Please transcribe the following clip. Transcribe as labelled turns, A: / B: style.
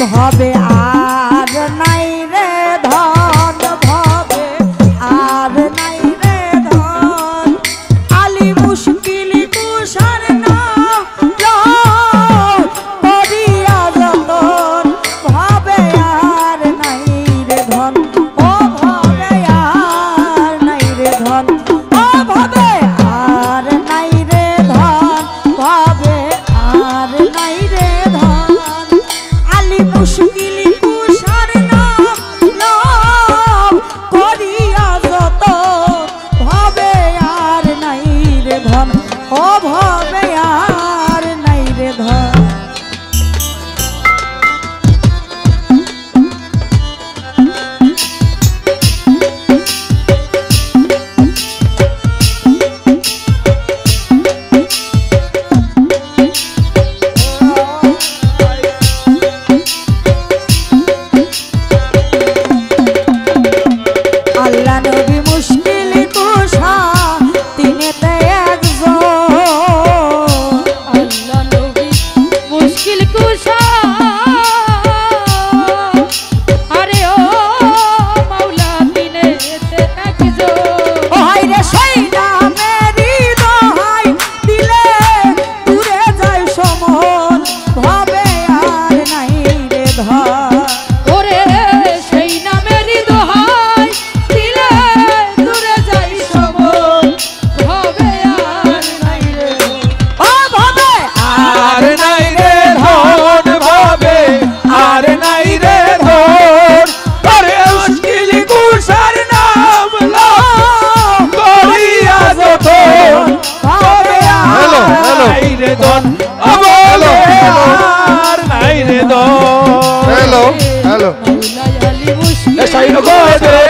A: ভবে আর নাই রে ধন ভবে আর নাই রে ধন আলি মুশকিল কুশার নাম করিয়া যতন ভবে আর নাই রে ধন ও ভবে আর নাই রে ধন ও ভবে আর নাই রে ধন ভবে আর নাই রে ধন আলি মুশকিল কুশার নাম করিয়া যতন ভবে আর নাই রে ধন ও ভবে আর নাই রে ধন আল্লাহ নবী মুশকিল কুশা তিনেতে একজন
B: আল্লাহ নবী মুশকিল কুশা আরে ও মাওলা তিনেতে একজন
A: ও হায়রে সেই নামেরই দোহাই দিলে দূরে যায় সমন ভবে আর নাই রে ধন
B: ওরে সেই নামেরই দোহাই দিলে দূরে যাই সমন ভবে আর নাই রে
A: ও ভবে
C: আর নাই রে ধন ভাবে আর নাই রে ধন আরে মুশকিল কুশার নাম লো করিয়া যতন ভাবে আর নাই রে ধন বলে আর নাই রে ধন
D: হ্যালো হ্যালো
B: মাওলা আলী মুশকিল
C: এসাই গো দে